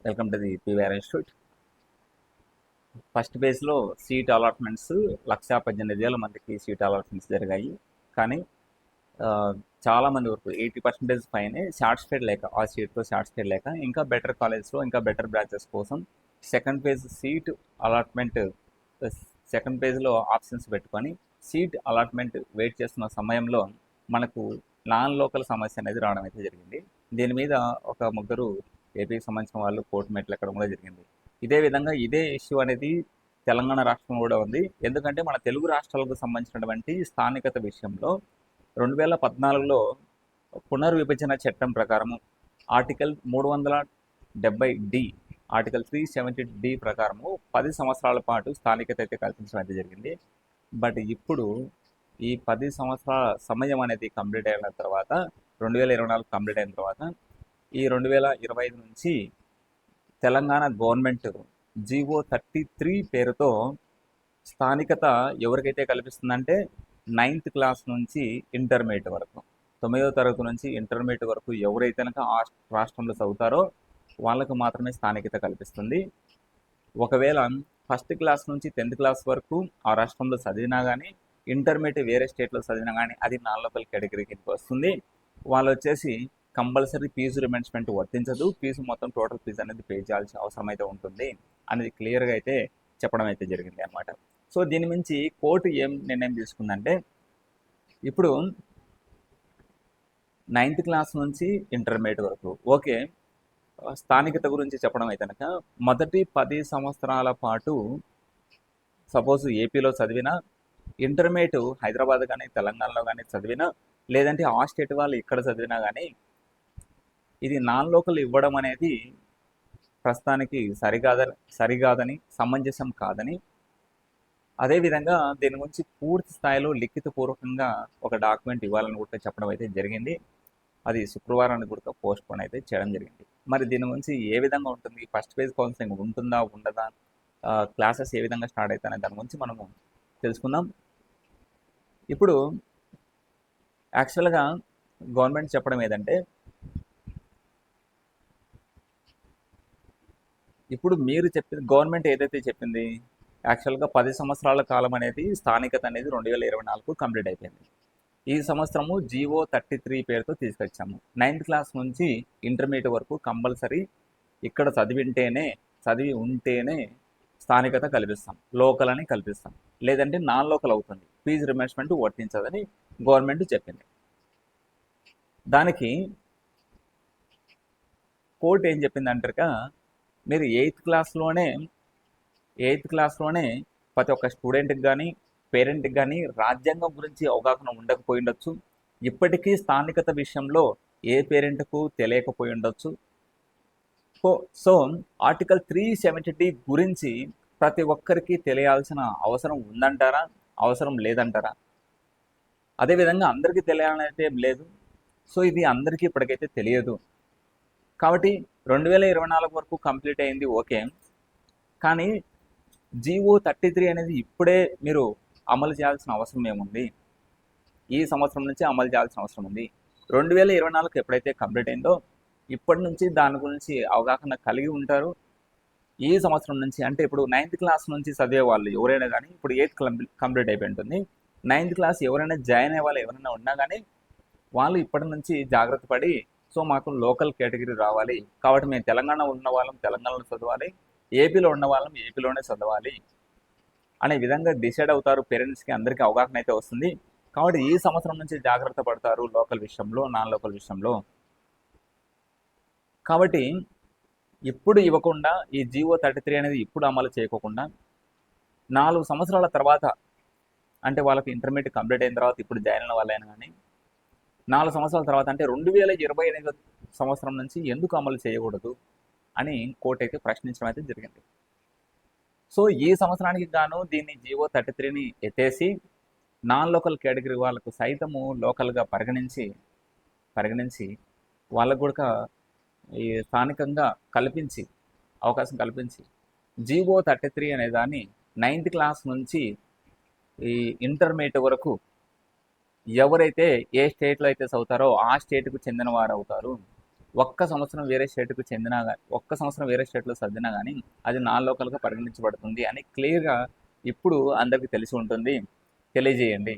Welcome to the PVR institute. First ఫేజ్లో seat allotments 1,18,000 మందికి seat allotments జరిగాయి. కానీ ఆ, చాలా మంది వరకు 80% పైనే సాటిస్ఫైడ్ లేక, ఆ సీట్తో సాటిస్ఫైడ్ లేక ఇంకా బెటర్ కాలేజ్లో ఇంకా బెటర్ బ్రాంచెస్ కోసం second phase seat allotment, second ఫేజ్లో ఆప్షన్స్ పెట్టుకొని సీట్ అలాట్మెంట్ వెయిట్ చేస్తున్న సమయంలో మనకు నాన్ లోకల్ సమస్య అనేది రావడం అయితే జరిగింది. దీని మీద ఒక ముగ్గురు ఏపీకి సంబంధించిన వాళ్ళు కోర్టు మెట్లు ఎక్కడం కూడా జరిగింది. ఇదే విధంగా ఇదే ఇష్యూ అనేది తెలంగాణ రాష్ట్రం కూడా ఉంది. ఎందుకంటే మన తెలుగు రాష్ట్రాలకు సంబంధించినటువంటి స్థానికత విషయంలో 2014లో పునర్విభజన చట్టం ప్రకారము ఆర్టికల్ 370D, ఆర్టికల్ 370D ప్రకారము 10 సంవత్సరాల పాటు స్థానికత అయితే కల్పించడం అయితే జరిగింది. బట్ ఇప్పుడు ఈ 10 సంవత్సరాల సమయం అనేది కంప్లీట్ అయిన తర్వాత, 2024 కంప్లీట్ అయిన తర్వాత ఈ 2025 నుంచి తెలంగాణ గవర్నమెంట్ GO33 పేరుతో స్థానికత ఎవరికైతే కల్పిస్తుందంటే 9th క్లాస్ నుంచి ఇంటర్మీడియట్ వరకు, 9వ తరగతి నుంచి ఇంటర్మీడియట్ వరకు ఎవరైతే కనుక ఆ రాష్ట్రంలో చదువుతారో వాళ్ళకు మాత్రమే స్థానికత కల్పిస్తుంది. ఒకవేళ ఫస్ట్ క్లాస్ నుంచి 10th క్లాస్ వరకు ఆ రాష్ట్రంలో చదివినా కానీ, ఇంటర్మీడియట్ వేరే స్టేట్లో చదివినా కానీ అది నాన్ లోకల్ కేటగిరీ కిందకి వస్తుంది. వాళ్ళు వచ్చేసి కంపల్సరీ ఫీజు రిమెన్స్మెంట్ వర్తించదు, ఫీజు మొత్తం టోటల్ ఫీజు అనేది పే చేయాల్సిన అవసరం అయితే ఉంటుంది అనేది క్లియర్గా అయితే చెప్పడం అయితే జరిగింది అనమాట. సో దీని మించి కోర్టు ఏం నిర్ణయం తీసుకుందంటే, ఇప్పుడు 9th క్లాస్ నుంచి ఇంటర్మీడియట్ వరకు ఓకే, స్థానికత గురించి చెప్పడం అయితే కనుక మొదటి 10 సంవత్సరాల పాటు సపోజ్ ఏపీలో చదివినా, ఇంటర్మీడియట్ హైదరాబాద్ కానీ తెలంగాణలో కానీ చదివినా, లేదంటే ఆ స్టేట్ వాళ్ళు ఇక్కడ చదివినా కానీ ఇది నాన్ లోకల్ ఇవ్వడం అనేది ప్రస్తుతానికి సరికాదని, సమంజసం కాదని, అదేవిధంగా దీని గురించి పూర్తి స్థాయిలో లిఖితపూర్వకంగా ఒక డాక్యుమెంట్ ఇవ్వాలని కూడా చెప్పడం అయితే జరిగింది. అది శుక్రవారానికి కూడా పోస్ట్ పోన్ అయితే చేయడం జరిగింది. మరి దీని గురించి ఏ విధంగా ఉంటుంది, ఫస్ట్ ఫేజ్ కౌన్సిలింగ్ ఉంటుందా ఉండదా, క్లాసెస్ ఏ విధంగా స్టార్ట్ అవుతాయనే దాని గురించి మనము తెలుసుకుందాం. ఇప్పుడు యాక్చువల్గా గవర్నమెంట్ చెప్పడం ఏదంటే, ఇప్పుడు మీరు చెప్పింది గవర్నమెంట్ ఏదైతే చెప్పింది, యాక్చువల్గా 10 సంవత్సరాల కాలం అనేది స్థానికత అనేది 2024 కంప్లీట్ అయిపోయింది. ఈ సంవత్సరము GO33 పేరుతో తీసుకొచ్చాము. 9th క్లాస్ నుంచి ఇంటర్మీడియట్ వరకు కంపల్సరీ ఇక్కడ చదివి ఉంటేనే స్థానికత కల్పిస్తాం, లోకల్ అని కల్పిస్తాం, లేదంటే నాన్ లోకల్ అవుతుంది, ఫీజు రిమెన్స్మెంట్ వర్తించదని గవర్నమెంట్ చెప్పింది. దానికి కోర్టు ఏం చెప్పిందంటారుగా, మీరు 8th క్లాస్లోనే ప్రతి ఒక్క స్టూడెంట్కి కానీ పేరెంట్కి కానీ రాజ్యాంగం గురించి అవగాహన ఉండకపోయి ఉండొచ్చు, ఇప్పటికీ స్థానికత విషయంలో ఏ పేరెంట్కు తెలియకపోయి ఉండొచ్చు. సో ఆర్టికల్ 370D గురించి ప్రతి ఒక్కరికి తెలియాల్సిన అవసరం ఉందంటారా, అవసరం లేదంటారా? అదేవిధంగా అందరికీ తెలియాలని అయితే లేదు. సో ఇది అందరికీ ఇప్పటికైతే తెలియదు. కాబట్టి 2024 వరకు కంప్లీట్ అయింది ఓకే, కానీ GO33 అనేది ఇప్పుడే మీరు అమలు చేయాల్సిన అవసరం ఏముంది? ఈ సంవత్సరం నుంచి అమలు చేయాల్సిన అవసరం ఉంది. 2024 ఎప్పుడైతే కంప్లీట్ అయిందో ఇప్పటి నుంచి దాని గురించి అవగాహన కలిగి ఉంటారు. ఈ సంవత్సరం నుంచి అంటే ఇప్పుడు 9th క్లాస్ నుంచి చదివే వాళ్ళు ఎవరైనా కానీ, ఇప్పుడు 8th కంప్లీట్ అయిపోయి ఉంటుంది, 9th క్లాస్ ఎవరైనా జాయిన్ అయ్యే వాళ్ళు ఎవరైనా ఉన్నా కానీ వాళ్ళు ఇప్పటి నుంచి జాగ్రత్త పడి, సో మాకు లోకల్ కేటగిరీ రావాలి కాబట్టి మేము తెలంగాణ ఉన్న వాళ్ళం తెలంగాణలో చదవాలి, ఏపీలో ఉన్న వాళ్ళం ఏపీలోనే చదవాలి అనే విధంగా డిసైడ్ అవుతారు. పేరెంట్స్కి అందరికీ అవగాహన అయితే వస్తుంది. కాబట్టి ఈ సంవత్సరం నుంచి జాగ్రత్త పడతారు లోకల్ విషయంలో, నాన్ లోకల్ విషయంలో. కాబట్టి ఇప్పుడు ఇవ్వకుండా, ఈ GO33 అనేది ఇప్పుడు అమలు చేయకోకుండా 4 సంవత్సరాల తర్వాత, అంటే వాళ్ళకి ఇంటర్మీడియట్ కంప్లీట్ అయిన తర్వాత ఇప్పుడు జాయిన్ అయిన వాళ్ళైనా కానీ 4 సంవత్సరాల తర్వాత అంటే 2028 సంవత్సరం నుంచి ఎందుకు అమలు చేయకూడదు అని కోర్టు అయితే ప్రశ్నించడం అయితే జరిగింది. సో ఈ సంవత్సరానికి గాను దీన్ని GO33ని ఎత్తేసి నాన్ లోకల్ కేటగిరీ వాళ్ళకు సైతము లోకల్గా పరిగణించి వాళ్ళకు కూడా ఈ స్థానికంగా అవకాశం కల్పించి GO33 అనే దాన్ని 9th క్లాస్ నుంచి ఈ ఇంటర్మీడియట్ వరకు ఎవరైతే ఏ స్టేట్లో అయితే చదువుతారో ఆ స్టేట్కు చెందిన వారు అవుతారు. ఒక్క సంవత్సరం వేరే స్టేట్‌కి చెందినా గాని ఒక్క సంవత్సరం వేరే స్టేట్‌లో చదివినా గాని అది నాన్ లోకల్‌గా పరిగణించబడుతుంది అని క్లియర్‌గా ఇప్పుడు అందరికి తెలిసి ఉంటుంది. తెలియజేయండి.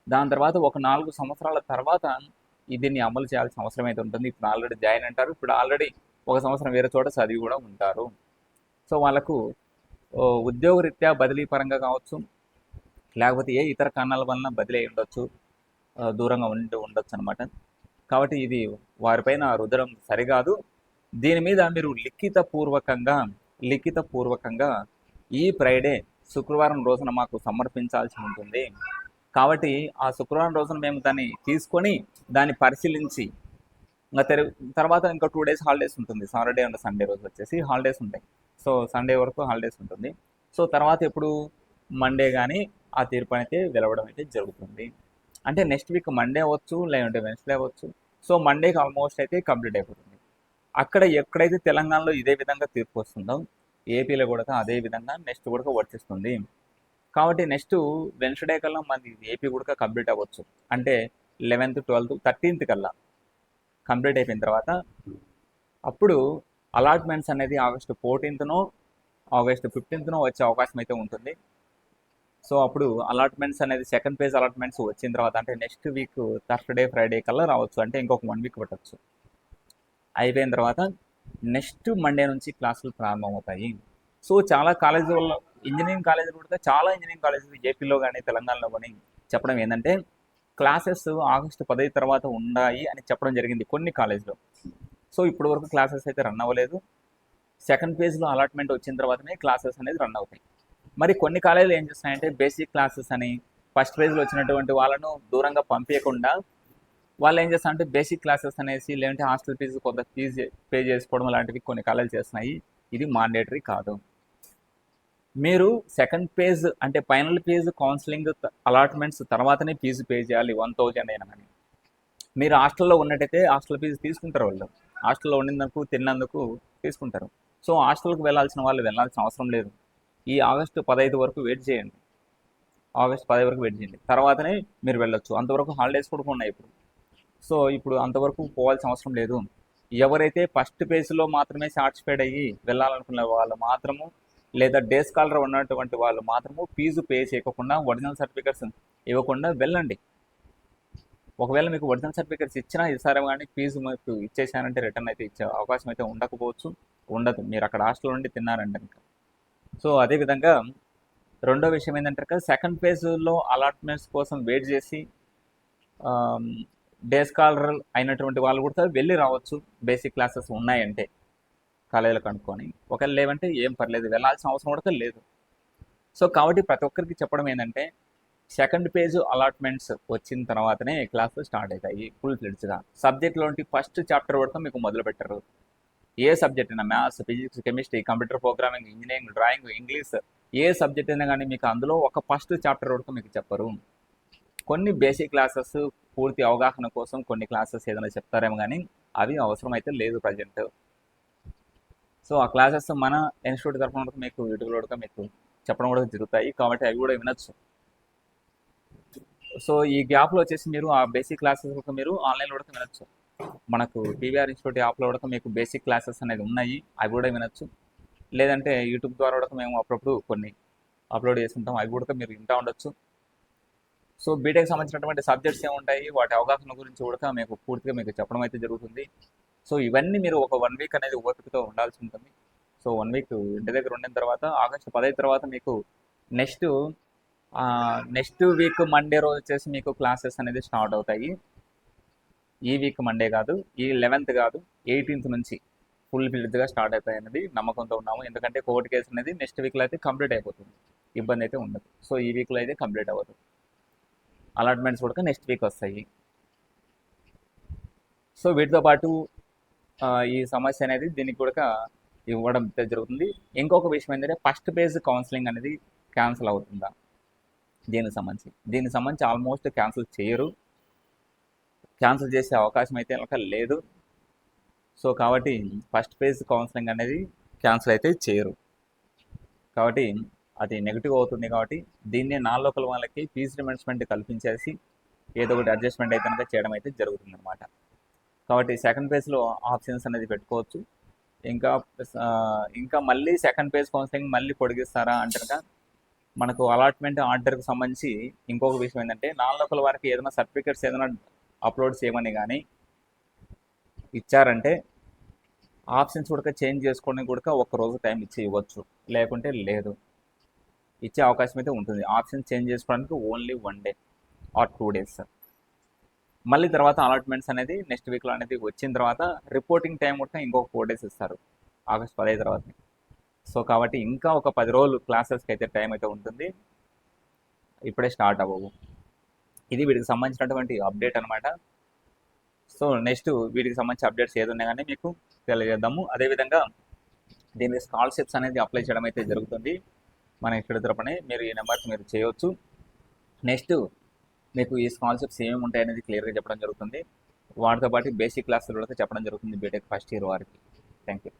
దాని తర్వాత ఒక 4 సంవత్సరాల తర్వాత దీన్ని అమలు చేయాల్సిన అవసరం అయితే ఉంటుంది. ఇప్పుడు ఆల్రెడీ జాయిన్ అంటారు. ఇప్పుడు ఆల్రెడీ ఒక సంవత్సరం వేరే చోట చదివి కూడా ఉంటారు. సో వాళ్ళకు ఉద్యోగరీత్యా బదిలీ పరంగా కావచ్చు, లేకపోతే ఏ ఇతర కారణాల వలన బదిలీ అయి ఉండొచ్చు, దూరంగా ఉండొచ్చు అనమాట. కాబట్టి ఇది వారిపైన రుద్దడం సరికాదు. దీని మీద మీరు లిఖితపూర్వకంగా ఈ ఫ్రైడే శుక్రవారం రోజున మాకు సమర్పించాల్సి ఉంటుంది. కాబట్టి ఆ శుక్రవారం రోజున మేము దాన్ని తీసుకొని దాన్ని పరిశీలించి ఇంకా తర్వాత ఇంకా 2 డేస్ హాలిడేస్ ఉంటుంది. సాటర్డే అండ్ సండే రోజు వచ్చేసి హాలిడేస్ ఉంటాయి. సో సండే వరకు హాలిడేస్ ఉంటుంది. సో తర్వాత ఎప్పుడు మండే కానీ ఆ తీర్పు అయితే వెలవడం అయితే జరుగుతుంది. అంటే నెక్స్ట్ వీక్ మండే అవ్వచ్చు, లేదంటే వెన్స్డే అవ్వచ్చు. సో మండేకి ఆల్మోస్ట్ అయితే కంప్లీట్ అయిపోతుంది. అక్కడ ఎక్కడైతే తెలంగాణలో ఇదే విధంగా తీర్పు వస్తుందో ఏపీలో కూడా అదే విధంగా నెక్స్ట్ కూడా వర్తిస్తుంది. కాబట్టి నెక్స్ట్ వెన్స్డే కల్లా మనది ఏపీ కూడా కంప్లీట్ అవ్వచ్చు. అంటే 11th, 12th, 13th కల్లా కంప్లీట్ అయిపోయిన తర్వాత అప్పుడు అలాట్మెంట్స్ అనేది ఆగస్టు 14th, ఆగస్టు 15th వచ్చే అవకాశం అయితే ఉంటుంది. సో అప్పుడు అలాట్మెంట్స్ అనేది సెకండ్ ఫేజ్ అలాట్మెంట్స్ వచ్చిన తర్వాత అంటే నెక్స్ట్ వీక్ థర్స్డే ఫ్రైడే కల్లా రావచ్చు. అంటే ఇంకొక 1 వీక్ పట్టచ్చు. అయిపోయిన తర్వాత నెక్స్ట్ మండే నుంచి క్లాసులు ప్రారంభమవుతాయి. సో చాలా కాలేజీలలో ఇంజనీరింగ్ కాలేజీలు కూడా చాలా ఇంజనీరింగ్ కాలేజీలు ఏపీలో కానీ తెలంగాణలో కానీ చెప్పడం ఏంటంటే క్లాసెస్ ఆగస్టు 15 తర్వాత ఉన్నాయి అని చెప్పడం జరిగింది కొన్ని కాలేజీలో. సో ఇప్పటి వరకు క్లాసెస్ అయితే రన్ అవ్వలేదు. సెకండ్ ఫేజ్లో అలాట్మెంట్ వచ్చిన తర్వాతనే క్లాసెస్ అనేది రన్ అవుతాయి. మరి కొన్ని కాలేజీలు ఏం చేస్తున్నాయంటే బేసిక్ క్లాసెస్ అని ఫస్ట్ ఫేజ్లో వచ్చినటువంటి వాళ్ళను దూరంగా పంపించకుండా వాళ్ళు ఏం చేస్తారంటే బేసిక్ క్లాసెస్ అనేసి లేదంటే హాస్టల్ ఫీజు కొంత ఫీజు పే చేసుకోవడం లాంటివి కొన్ని కాలేజీలు చేస్తున్నాయి. ఇది మాండేటరీ కాదు. మీరు సెకండ్ ఫేజ్ అంటే ఫైనల్ ఫేజ్ కౌన్సిలింగ్ అలాట్మెంట్స్ తర్వాతనే ఫీజు పే చేయాలి 1000 అయినా కానీ. మీరు హాస్టల్లో ఉన్నట్టయితే హాస్టల్ ఫీజు తీసుకుంటారు వాళ్ళు. హాస్టల్లో ఉండినందుకు తిన్నందుకు తీసుకుంటారు. సో హాస్టల్కి వెళ్ళాల్సిన వాళ్ళు వెళ్ళాల్సిన అవసరం లేదు. ఈ ఆగస్టు 15 వరకు వెయిట్ చేయండి. ఆగస్టు 15 వరకు వెయిట్ చేయండి. తర్వాతనే మీరు వెళ్ళొచ్చు. అంతవరకు హాలిడేస్ కూడా ఉన్నాయి ఇప్పుడు. సో ఇప్పుడు అంతవరకు పోవాల్సిన అవసరం లేదు. ఎవరైతే ఫస్ట్ ఫేజ్లో మాత్రమే సాటిస్ఫైడ్ అయ్యి వెళ్ళాలనుకునే వాళ్ళు మాత్రము లేదా డే స్కాలర్ ఉన్నటువంటి వాళ్ళు మాత్రము ఫీజు పే చేయకుండా ఒరిజినల్ సర్టిఫికెట్స్ ఇవ్వకుండా వెళ్ళండి. ఒకవేళ మీకు ఒరిజినల్ సర్టిఫికెట్స్ ఇచ్చినా ఇస్తారేమో కానీ ఫీజు మీకు ఇచ్చేసానంటే రిటర్న్ అయితే ఇచ్చే అవకాశం అయితే ఉండకపోవచ్చు, ఉండదు. మీరు అక్కడ హాస్టల్ నుండి తిన్నారంటే ఇంకా. సో అదేవిధంగా రెండో విషయం ఏంటంటే సెకండ్ ఫేజ్లో అలాట్మెంట్స్ కోసం వెయిట్ చేసి డే స్కాలర్ అయినటువంటి వాళ్ళు కూడా వెళ్ళి రావచ్చు. బేసిక్ క్లాసెస్ ఉన్నాయంటే కాలేజీలో కనుక్కొని, ఒకవేళ లేవంటే ఏం పర్లేదు, వెళ్ళాల్సిన అవసరం కూడా లేదు. సో కాబట్టి ప్రతి ఒక్కరికి చెప్పడం ఏంటంటే సెకండ్ పేజ్ అలాట్మెంట్స్ వచ్చిన తర్వాతనే క్లాసులు స్టార్ట్ అవుతాయి ఫుల్ ఫ్లెడ్జ్గా. సబ్జెక్ట్లోంటి ఫస్ట్ చాప్టర్ వరకు మీకు మొదలు పెట్టరు. ఏ సబ్జెక్ట్ అయినా maths, physics, chemistry, computer programming, engineering, drawing, English ఏ సబ్జెక్ట్ అయినా కానీ మీకు అందులో ఒక ఫస్ట్ చాప్టర్ వరకు మీకు చెప్పరు. కొన్ని బేసిక్ క్లాసెస్ పూర్తి అవగాహన కోసం కొన్ని క్లాసెస్ ఏదైనా చెప్తారేమో కానీ అవి అవసరం అయితే లేదు ప్రజెంట్. సో ఆ క్లాసెస్ మన ఇన్స్టిట్యూట్ తరఫున కూడా మీకు యూట్యూబ్లో కూడా మీకు చెప్పడం కూడా జరుగుతాయి. కాబట్టి అవి కూడా వినొచ్చు. సో ఈ గ్యాప్లో వచ్చేసి మీరు ఆ బేసిక్ క్లాసెస్ కూడా మీరు ఆన్లైన్లో కూడా వినొచ్చు. మనకు టీవీఆర్ ఇన్స్టిట్యూట్ యాప్లో కూడా మీకు బేసిక్ క్లాసెస్ అనేది ఉన్నాయి, అవి కూడా వినొచ్చు. లేదంటే యూట్యూబ్ ద్వారా కూడా మేము అప్పుడప్పుడు కొన్ని అప్లోడ్ చేస్తుంటాం, అవి కూడా మీరు వింటూ ఉండొచ్చు. సో బీటెక్ సంబంధించినటువంటి సబ్జెక్ట్స్ ఏముంటాయి, వాటి అవగాహన గురించి కూడా మీకు పూర్తిగా మీకు చెప్పడం అయితే జరుగుతుంది. సో ఇవన్నీ మీరు ఒక 1 వీక్ అనేది ఓపికతో ఉండాల్సి ఉంటుంది. సో 1 వీక్ ఇంటి దగ్గర ఉండిన తర్వాత ఆగస్టు 15 తర్వాత మీకు నెక్స్ట్ వీక్ మండే రోజు వచ్చేసి మీకు క్లాసెస్ అనేది స్టార్ట్ అవుతాయి. ఈ వీక్ మండే కాదు, ఈ 11th కాదు, 18th నుంచి ఫుల్ ఫిల్డ్గా స్టార్ట్ అవుతాయి అనేది నమ్మకంతో ఉన్నాము. ఎందుకంటే కోర్టు కేసు అనేది నెక్స్ట్ వీక్లో అయితే కంప్లీట్ అయిపోతుంది, ఇబ్బంది అయితే ఉండదు. సో ఈ వీక్లో అయితే కంప్లీట్ అవ్వదు. అలాట్మెంట్స్ కూడా నెక్స్ట్ వీక్ వస్తాయి. సో వీటితో పాటు ఈ సమస్య అనేది దీనికి కూడా ఇవ్వడం జరుగుతుంది. ఇంకొక విషయం ఏంటంటే ఫస్ట్ ఫేజ్ కౌన్సిలింగ్ అనేది క్యాన్సిల్ అవుతుందా దీనికి సంబంధించి ఆల్మోస్ట్ క్యాన్సిల్ చేయరు. క్యాన్సిల్ చేసే అవకాశం అయితే లేదు. సో కాబట్టి ఫస్ట్ ఫేజ్ కౌన్సిలింగ్ అనేది క్యాన్సిల్ అయితే చేయరు. కాబట్టి అది నెగిటివ్ అవుతుంది. కాబట్టి దీన్నే నాన్ లోకల్ వాళ్ళకి ఫీజు రిమెంబర్స్మెంట్ కల్పించేసి ఏదో ఒకటి అడ్జస్ట్మెంట్ అయితే కనుక చేయడం అయితే జరుగుతుంది అనమాట. కాబట్టి సెకండ్ ఫేజ్లో ఆప్షన్స్ అనేది పెట్టుకోవచ్చు. ఇంకా ఆ, ఇంకా మళ్ళీ సెకండ్ ఫేజ్ కౌన్సిలింగ్ మళ్ళీ పొడిగిస్తారా అంటే కనుక మనకు అలాట్మెంట్ ఆర్డర్కి సంబంధించి ఇంకొక విషయం ఏంటంటే నాన్ లోకల్ వారికి ఏదైనా సర్టిఫికేట్స్ ఏదైనా అప్లోడ్ చేయమని కానీ ఇచ్చారంటే ఆప్షన్స్ కూడా చేంజ్ చేసుకోవడానికి కూడా ఒక రోజు టైం ఇచ్చి ఇవ్వచ్చు, లేకుంటే లేదు. ఇచ్చే అవకాశం అయితే ఉంటుంది. ఆప్షన్ చేంజ్ చేసుకోవడానికి ఓన్లీ 1 డే ఆర్ 2 days. మళ్ళీ తర్వాత అలాట్మెంట్స్ అనేది నెక్స్ట్ వీక్లో అనేది వచ్చిన తర్వాత రిపోర్టింగ్ టైం కూడా ఇంకొక 4 days ఇస్తారు, ఆగస్ట్ 15 తర్వాత. సో కాబట్టి ఇంకా ఒక 10 రోజులు క్లాసెస్కి అయితే టైం అయితే ఉంటుంది, ఇప్పుడే స్టార్ట్ అవ్వవు. ఇది వీటికి సంబంధించినటువంటి అప్డేట్ అనమాట. సో నెక్స్ట్ వీటికి సంబంధించి అప్డేట్స్ ఏది ఉన్నాయి కానీ మీకు తెలియజేద్దాము. అదేవిధంగా దీనికి స్కాలర్షిప్స్ అనేది అప్లై చేయడం అయితే జరుగుతుంది మన ఇక్కడ తరపునే. మీరు ఈ నెంబర్కి మీరు చేయవచ్చు. నెక్స్ట్ మీకు ఈ స్కాలర్షిప్స్ ఏమేమి ఉంటాయి అనేది క్లియర్గా చెప్పడం జరుగుతుంది. వాటితో పాటు బేసిక్ క్లాసులు కూడా చెప్పడం జరుగుతుంది బీటెక్ ఫస్ట్ ఇయర్ వారికి. Thank you.